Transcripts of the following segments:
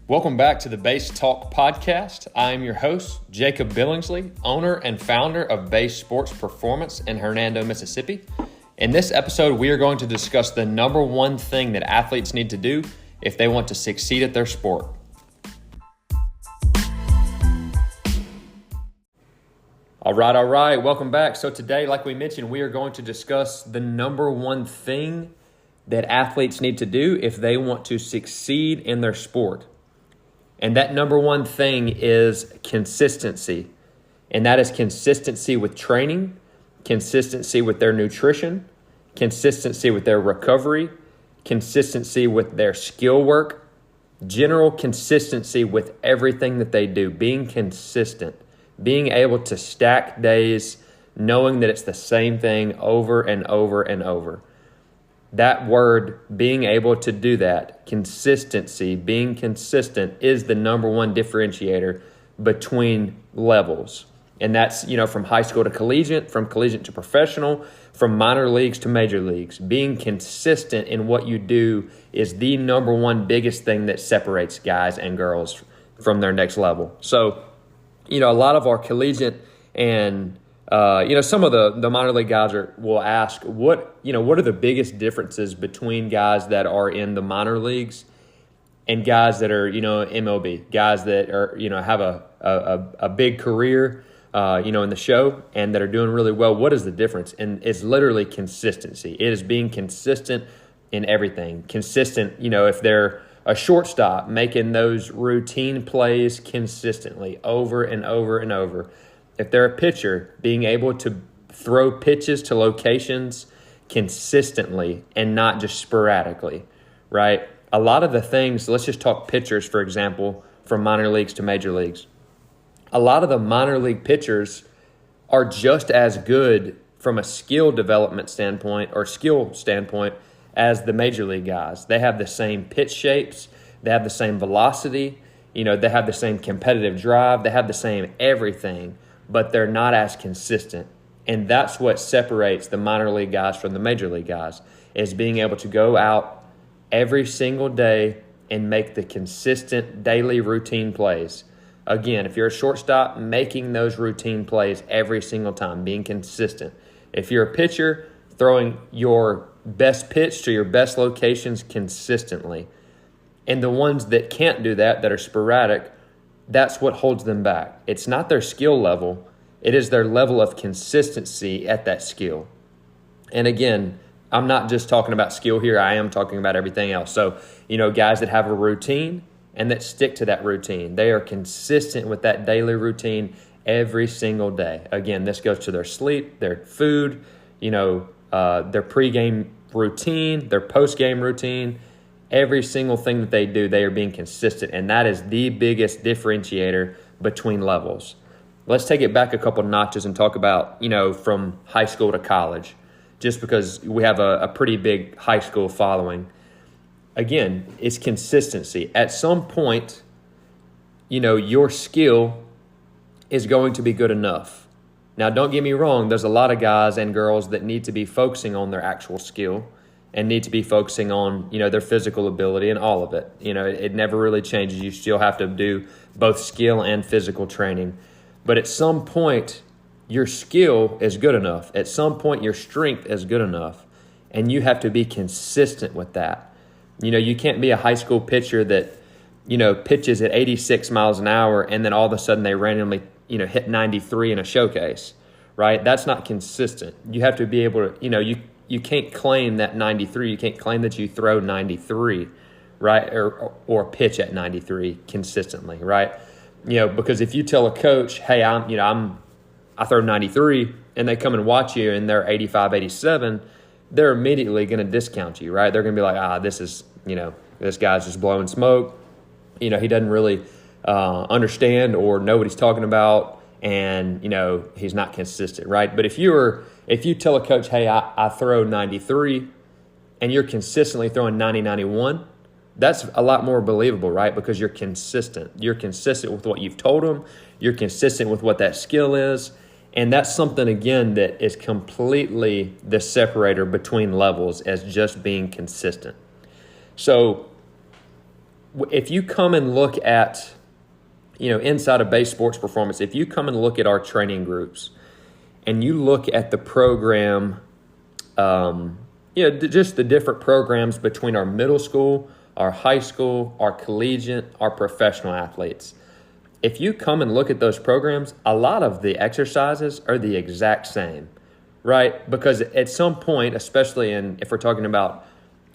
Welcome back to the Base Talk podcast. I am your host, Jacob Billingsley, owner and founder of Base Sports Performance in Hernando, Mississippi. In this episode, we are going to discuss the number one thing that athletes need to do if they want to succeed at their sport. All right. Welcome back. So today, like we mentioned, we are going to discuss the number one thing that athletes need to do if they want to succeed in their sport. And that number one thing is consistency. And that is consistency with training, consistency with their nutrition, consistency with their recovery, consistency with their skill work, general consistency with everything that they do, being consistent, being able to stack days, knowing that it's the same thing over and over and over. That word, being able to do that, consistency, being consistent is the number one differentiator between levels. And that's, from high school to collegiate, from collegiate to professional, from minor leagues to major leagues. Being consistent in what you do is the number one biggest thing that separates guys and girls from their next level. So, a lot of our collegiate and some of the minor league guys will ask, what are the biggest differences between guys that are in the minor leagues and guys that are, MLB, guys that are, have a big career, in the show and that are doing really well. What is the difference? And it's literally consistency. It is being consistent in everything. Consistent, if they're a shortstop, making those routine plays consistently over and over and over. If they're a pitcher, being able to throw pitches to locations consistently and not just sporadically, right? A lot of the things, let's just talk pitchers, for example, from minor leagues to major leagues. A lot of the minor league pitchers are just as good from a skill development standpoint or skill standpoint as the major league guys. They have the same pitch shapes. They have the same velocity. They have the same competitive drive. They have the same everything, but they're not as consistent. And that's what separates the minor league guys from the major league guys, is being able to go out every single day and make the consistent daily routine plays. Again, if you're a shortstop, making those routine plays every single time, being consistent. If you're a pitcher, throwing your best pitch to your best locations consistently. And the ones that can't do that are sporadic, that's what holds them back. It's not their skill level. It is their level of consistency at that skill. And again, I'm not just talking about skill here. I am talking about everything else. So, guys that have a routine and that stick to that routine, they are consistent with that daily routine every single day. Again, this goes to their sleep, their food, their pregame routine, their postgame routine. Every single thing that they do, they are being consistent, and that is the biggest differentiator between levels. Let's take it back a couple notches and talk about, from high school to college, just because we have a pretty big high school following. Again, it's consistency. At some point, your skill is going to be good enough. Now, don't get me wrong. There's a lot of guys and girls that need to be focusing on their actual skill and need to be focusing on, their physical ability and all of it. It never really changes. You still have to do both skill and physical training. But at some point, your skill is good enough. At some point, your strength is good enough. And you have to be consistent with that. You can't be a high school pitcher that, pitches at 86 miles an hour and then all of a sudden they randomly, hit 93 in a showcase, right? That's not consistent. You have to be able to, you can't claim that 93. You can't claim that you throw 93, right? Or pitch at 93 consistently, right? Because if you tell a coach, hey, I throw 93 and they come and watch you and they're 85, 87, they're immediately going to discount you, right? They're going to be like, this is, this guy's just blowing smoke. He doesn't really understand or know what he's talking about, and, he's not consistent, right? But if you tell a coach, hey, I throw 93 and you're consistently throwing 90, 91, that's a lot more believable, right? Because you're consistent. You're consistent with what you've told them. You're consistent with what that skill is. And that's something, again, that is completely the separator between levels, as just being consistent. So if you come and look at, inside of Base Sports Performance, if you come and look at our training groups and you look at the program, just the different programs between our middle school, our high school, our collegiate, our professional athletes. If you come and look at those programs, a lot of the exercises are the exact same, right? Because at some point, especially if we're talking about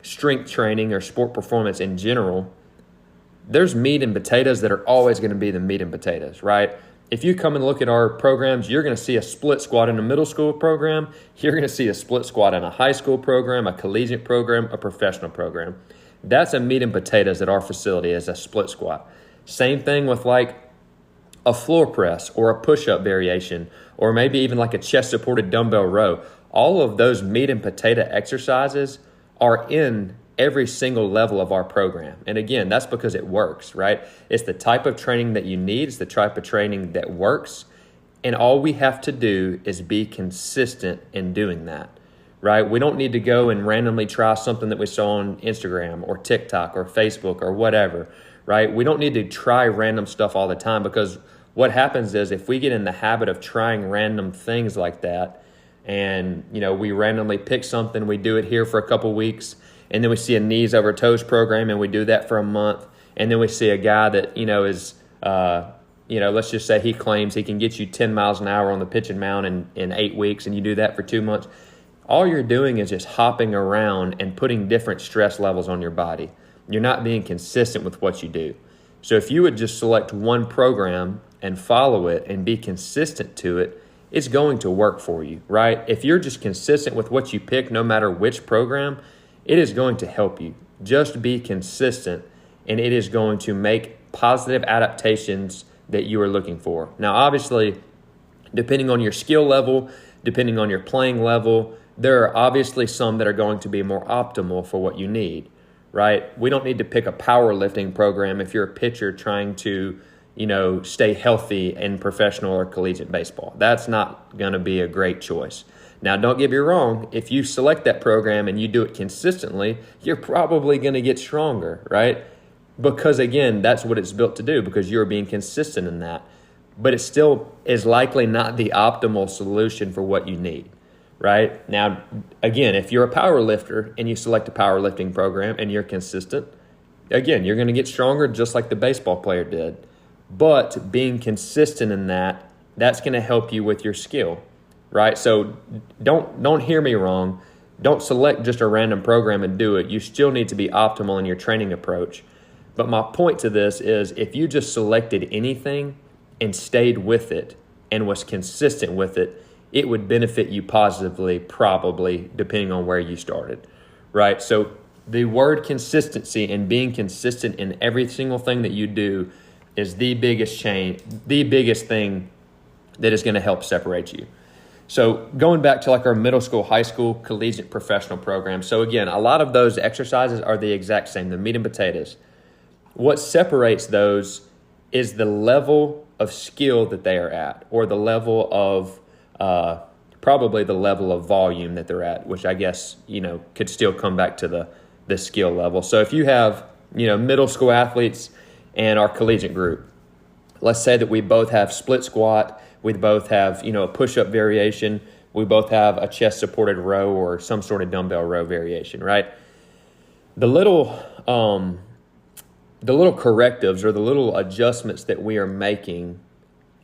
strength training or sport performance in general, there's meat and potatoes that are always going to be the meat and potatoes, right? If you come and look at our programs, you're going to see a split squat in a middle school program. You're going to see a split squat in a high school program, a collegiate program, a professional program. That's a meat and potatoes at our facility is a split squat. Same thing with like a floor press or a push-up variation, or maybe even like a chest-supported dumbbell row. All of those meat and potato exercises are in every single level of our program. And again, that's because it works, right? It's the type of training that you need. It's the type of training that works. And all we have to do is be consistent in doing that, right? We don't need to go and randomly try something that we saw on Instagram or TikTok or Facebook or whatever, right? We don't need to try random stuff all the time, because what happens is if we get in the habit of trying random things like that, and we randomly pick something, we do it here for a couple weeks, and then we see a knees over toes program and we do that for a month, and then we see a guy that is let's just say he claims he can get you 10 miles an hour on the pitching mound in 8 weeks, and you do that for 2 months. All you're doing is just hopping around and putting different stress levels on your body. You're not being consistent with what you do. So if you would just select one program and follow it and be consistent to it, it's going to work for you, right? If you're just consistent with what you pick, no matter which program, it is going to help you. Just be consistent, and it is going to make positive adaptations that you are looking for. Now, obviously, depending on your skill level, depending on your playing level, there are obviously some that are going to be more optimal for what you need, right? We don't need to pick a powerlifting program if you're a pitcher trying to, stay healthy in professional or collegiate baseball. That's not going to be a great choice. Now, don't get me wrong. If you select that program and you do it consistently, you're probably going to get stronger, right? Because, again, that's what it's built to do, because you're being consistent in that. But it still is likely not the optimal solution for what you need, right? Now, again, if you're a power lifter and you select a powerlifting program and you're consistent, again, you're going to get stronger just like the baseball player did. But being consistent in that's going to help you with your skill, right? So don't hear me wrong. Don't select just a random program and do it. You still need to be optimal in your training approach. But my point to this is, if you just selected anything and stayed with it and was consistent with it, it would benefit you positively, probably, depending on where you started, right? So the word consistency and being consistent in every single thing that you do is the biggest thing that is going to help separate you. So going back to like our middle school, high school, collegiate, professional programs. So again, a lot of those exercises are the exact same, the meat and potatoes. What separates those is the level of skill that they are at, or the level of, probably the level of volume that they're at, which I guess, could still come back to the skill level. So if you have, middle school athletes and our collegiate group, let's say that we both have split squat, we both have, a push-up variation, we both have a chest-supported row or some sort of dumbbell row variation, right? The little correctives or the little adjustments that we are making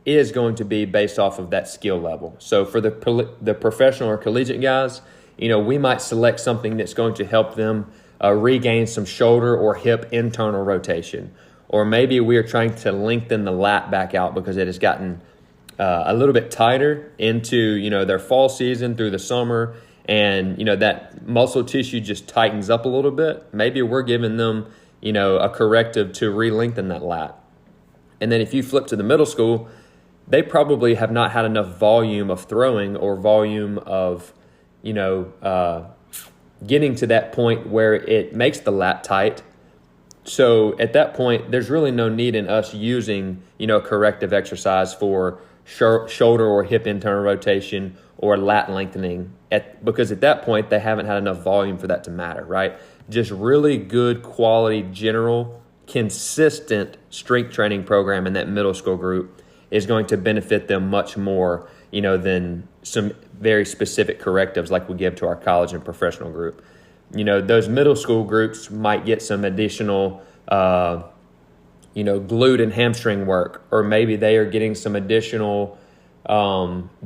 is going to be based off of that skill level. So for the professional or collegiate guys, we might select something that's going to help them regain some shoulder or hip internal rotation. Or maybe we are trying to lengthen the lat back out because it has gotten a little bit tighter into, their fall season through the summer, and, that muscle tissue just tightens up a little bit. Maybe we're giving them, a corrective to re-lengthen that lat. And then if you flip to the middle school, they probably have not had enough volume of throwing or volume of, getting to that point where it makes the lat tight. So at that point, there's really no need in us using, a corrective exercise for shoulder or hip internal rotation or lat lengthening, because at that point, they haven't had enough volume for that to matter, right? Just really good quality general consistent strength training program in that middle school group is going to benefit them much more, than some very specific correctives like we give to our college and professional group. Those middle school groups might get some additional, glute and hamstring work, or maybe they are getting some additional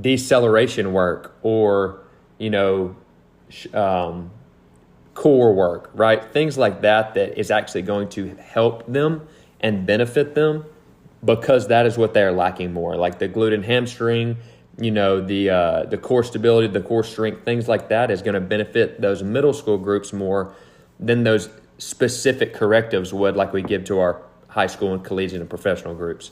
deceleration work, or, core work, right? Things like that is actually going to help them and benefit them, because that is what they're lacking more. Like the glute and hamstring, the core stability, the core strength, things like that is going to benefit those middle school groups more than those specific correctives would, like we give to our high school and collegiate and professional groups.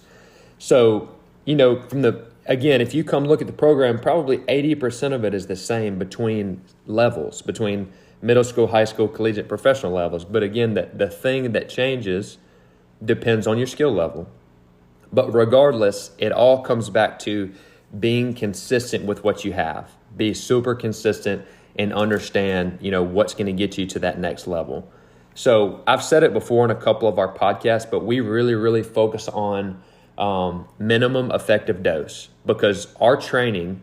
So, again, if you come look at the program, probably 80% of it is the same between levels, between middle school, high school, collegiate, professional levels. But again, the thing that changes depends on your skill level. But regardless, it all comes back to being consistent with what you have. Be super consistent and understand, what's going to get you to that next level. So I've said it before in a couple of our podcasts, but we really, really focus on minimum effective dose, because our training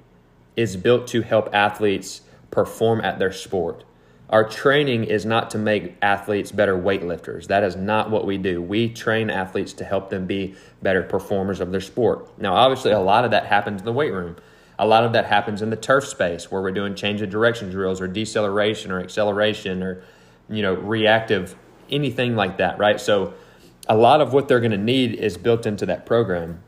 is built to help athletes perform at their sport. Our training is not to make athletes better weightlifters. That is not what we do. We train athletes to help them be better performers of their sport. Now, obviously, a lot of that happens in the weight room. A lot of that happens in the turf space, where we're doing change of direction drills, or deceleration, or acceleration, or, reactive, anything like that, right? So a lot of what they're going to need is built into that program.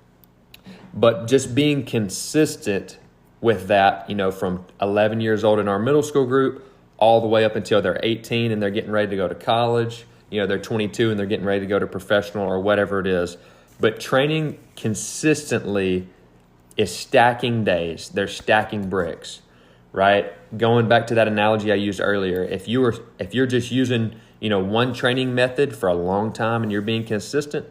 But just being consistent with that, from 11 years old in our middle school group all the way up until they're 18 and they're getting ready to go to college, they're 22 and they're getting ready to go to professional or whatever it is. But training consistently is stacking days. They're stacking bricks, right? Going back to that analogy I used earlier, if you're just using, one training method for a long time and you're being consistent,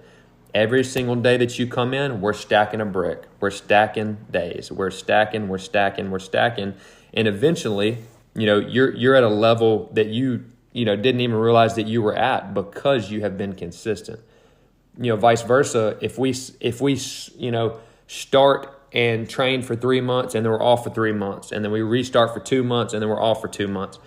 every single day that you come in, we're stacking a brick. We're stacking days. We're stacking. And eventually, you're at a level that you didn't even realize that you were at, because you have been consistent. Vice versa, if we start and train for 3 months and then we're off for 3 months, and then we restart for 2 months and then we're off for 2 months,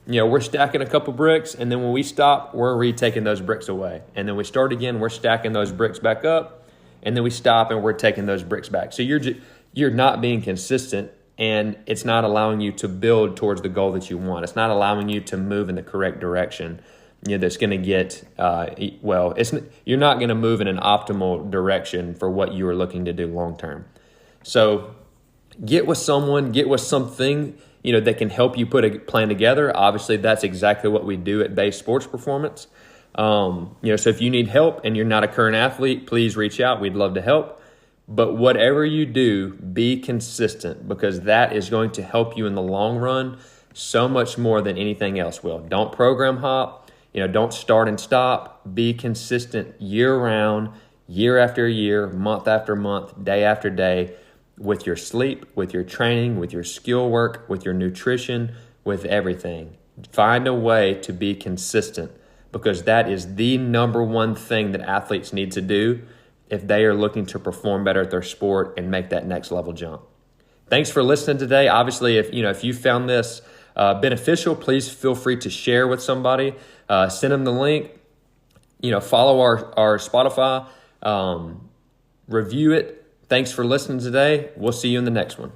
we're stacking a couple bricks, and then when we stop, we're retaking those bricks away. And then we start again, we're stacking those bricks back up, and then we stop and we're taking those bricks back. So you're not being consistent, and it's not allowing you to build towards the goal that you want. It's not allowing you to move in the correct direction. That's going to get, you're not going to move in an optimal direction for what you are looking to do long term. So get with someone, get with something, that can help you put a plan together. Obviously, that's exactly what we do at Base Sports Performance. So if you need help and you're not a current athlete, please reach out. We'd love to help. But whatever you do, be consistent, because that is going to help you in the long run so much more than anything else will. Don't program hop. Don't start and stop. Be consistent year round, year after year, month after month, day after day, with your sleep, with your training, with your skill work, with your nutrition, with everything. Find a way to be consistent, because that is the number one thing that athletes need to do if they are looking to perform better at their sport and make that next level jump. Thanks for listening today. Obviously, if you found this beneficial, please feel free to share with somebody. Send them the link. Follow our Spotify. Review it. Thanks for listening today. We'll see you in the next one.